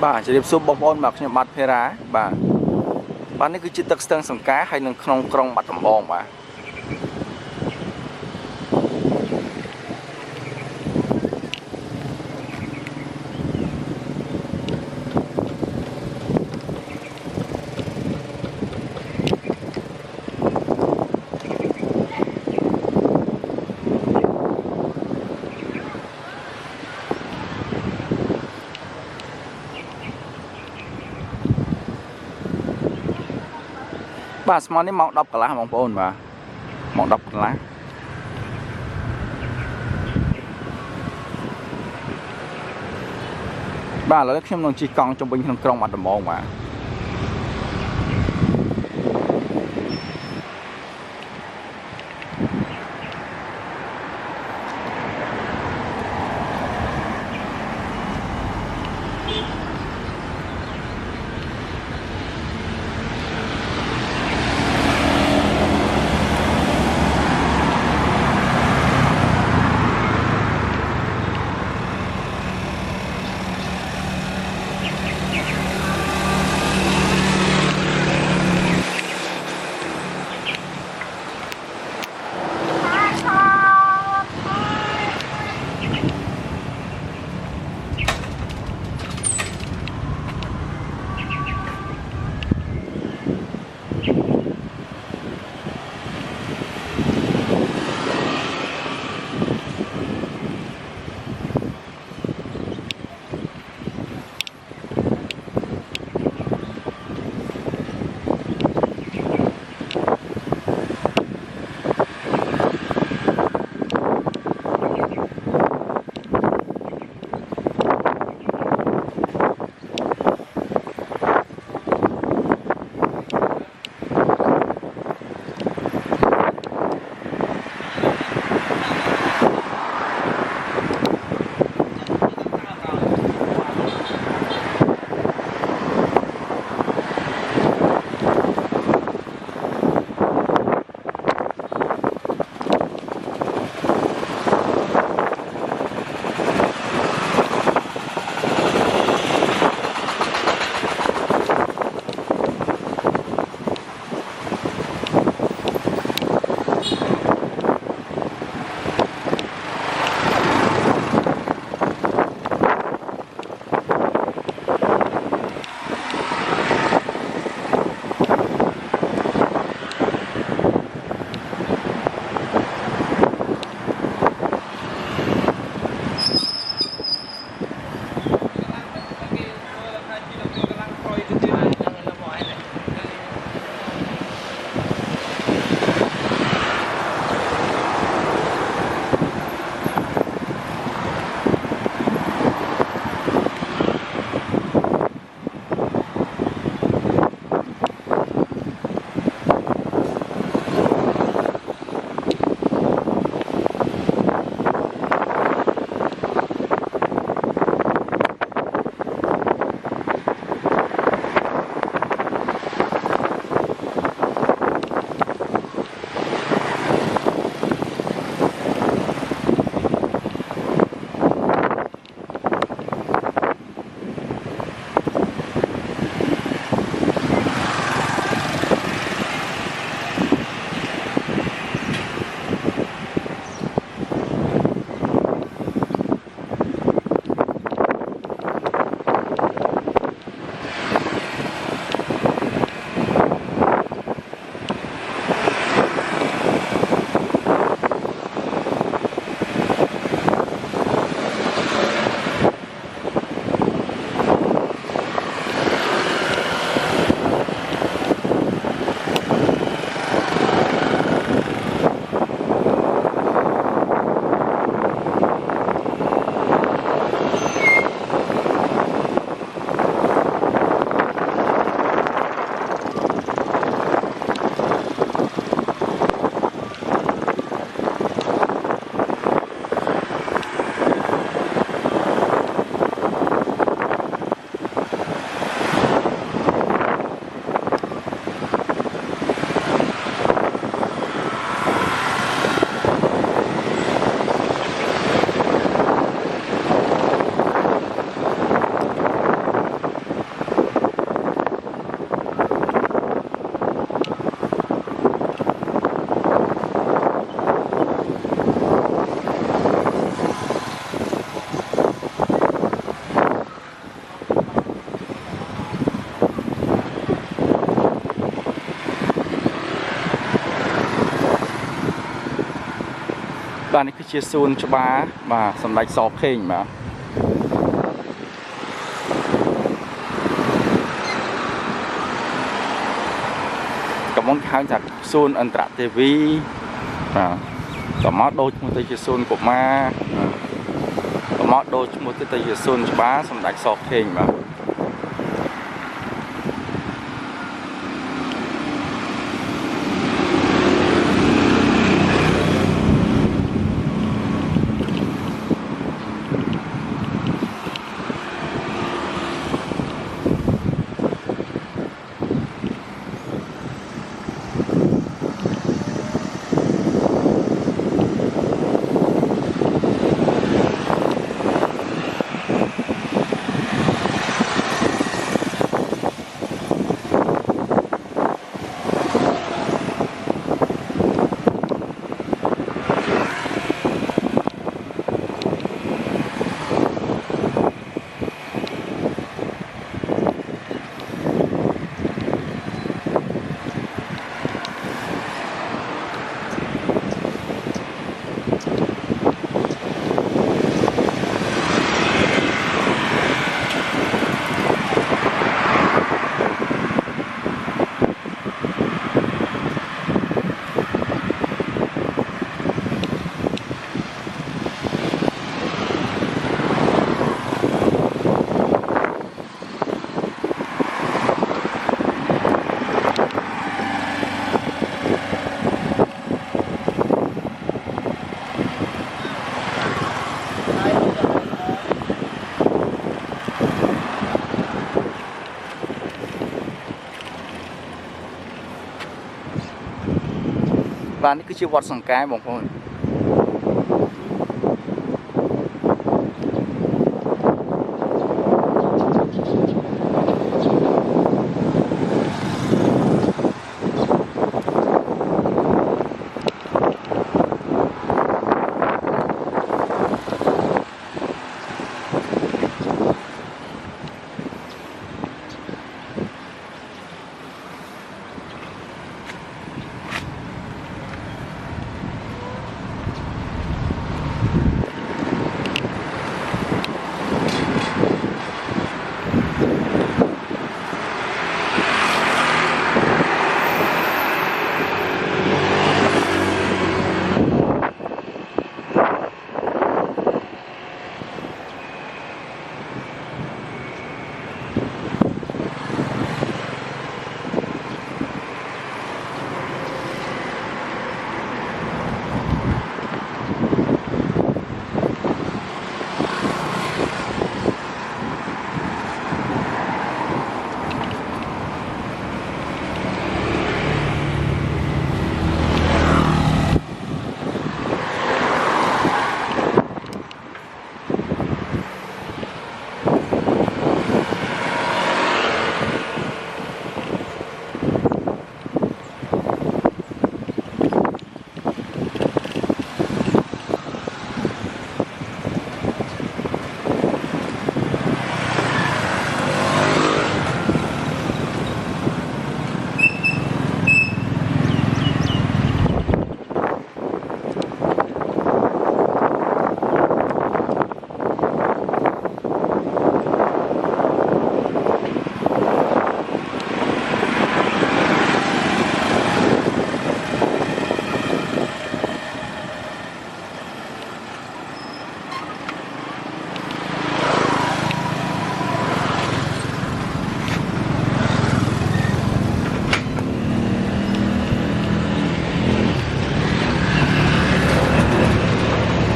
bà chỉ điệp số bông ôn mặc những bát phê rá bà bán này cứ chỉ tắc stung sòng cá hay nâng không krong Battambang bà bà small này mọc đọc cả lá mong ôn bà mọc đọc cả lá bà là khi mình chỉ còn trong bình thường krong Battambang bà บ้านนี้คือเชียร์ซูนชบามาสำหรับสอบเข่งมากับมองข้างจากซูนอันตรเทวีกับมอดโดมุตเตซูนกบมากับมอดโดมุตเตซูนชบาสำหรับสอบเข่งมาบ้านนี้คือชื่อวัดสังกายบอกพ่อ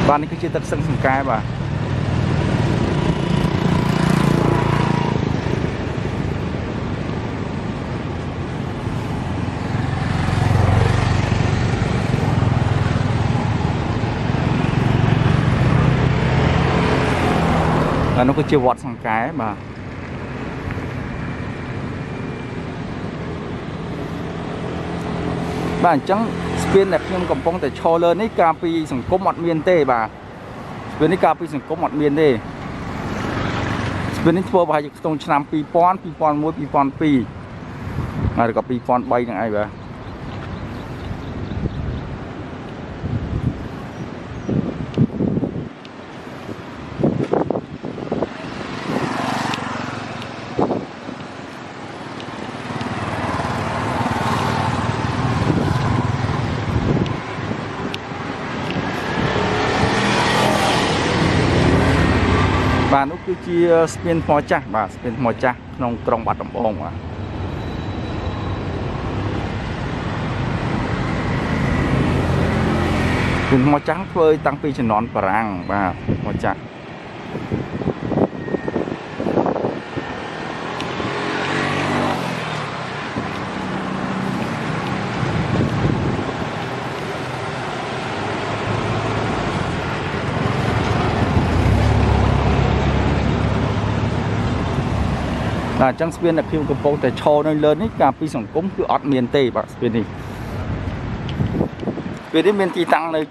บ้านนี้คือชื่อตึกสังกายป่ะแล้วนั่นก็ชื่อวัดสังกายป่ะบ้านจังสเปนแบบยังกำปองแต่โชว์เลยนี่กาปีสังคมหมดเมียนเต้บ่าสเปนนี่กาปีสังคมหมดเมียนเต้สเปนนี่ทัวร์ไปจากตรงชนามปีปอนมวยปีปอนปีอะไรกับปีปอนใบยังไงบ่า បាទនោះគឺជាស្ពានថ្មចាស់បាទស្ពានថ្មចាស់ក្នុងក្រុងបាត់ដំបងបាទស្ពានថ្មចាស់ធ្វើតាំងពីជំនាន់បារាំងបាទថ្មចាស់តែអញ្ចឹងស្ពានដែលខ្ញុំកំពុងតែឈរនៅលើនេះការពីសង្គមគឺអត់មានទេបាទស្ពាននេះមានទីតាំងនៅ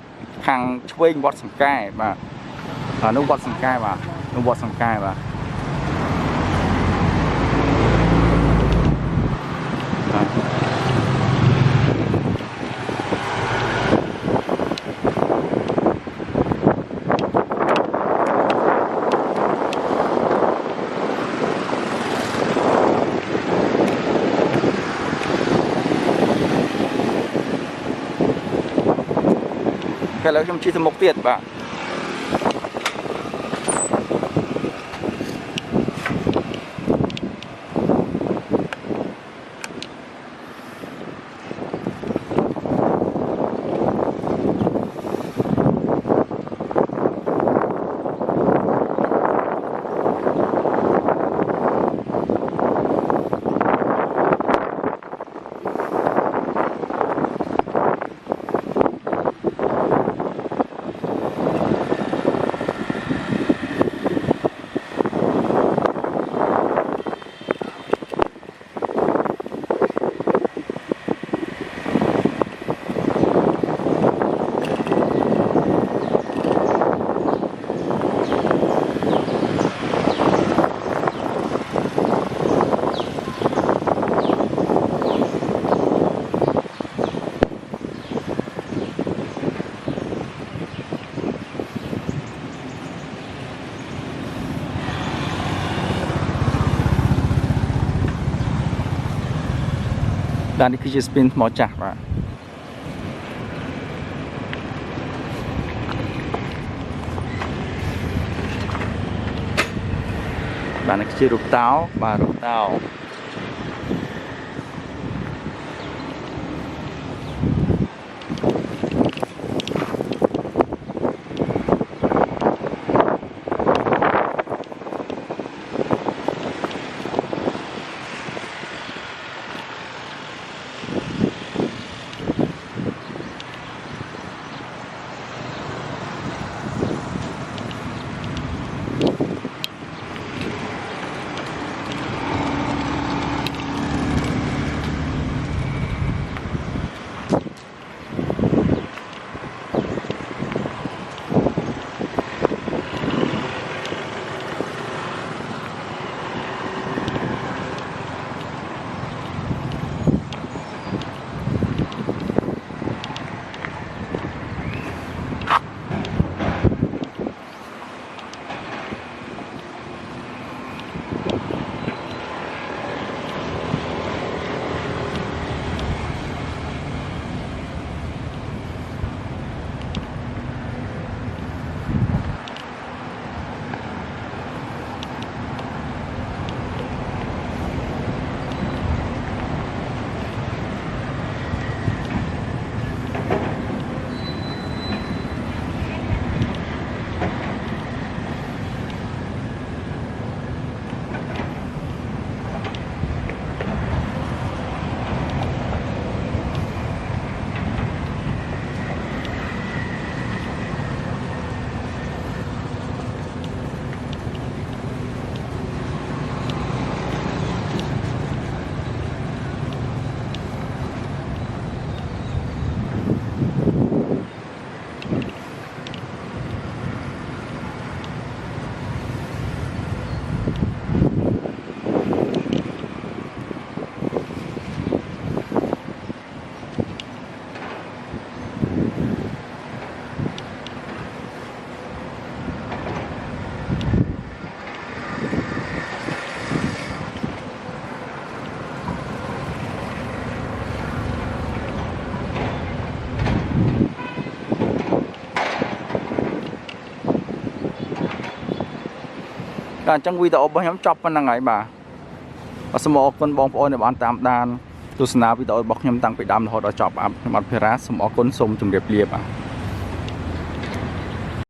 ខាងឆ្វេងវត្តសង្កែបាទនោះវត្តសង្កែបាទនោះវត្តសង្កែបាទឥឡូវខ្ញុំជិះទៅមុខទៀតបាទด้านนี้คือสปินหมอจักรด้านนี้คือรูปเต้าบารูปเต้า การจังวีแต่อบย้ำจับมันยังไงบ่าสมอคนบองพอในบ้านตามดานตุสนาวีแต่อบย้ำตั้งไปดำหอดจับอับมัดเพรัสสมอคนสมจุ่มเรียบเรียบ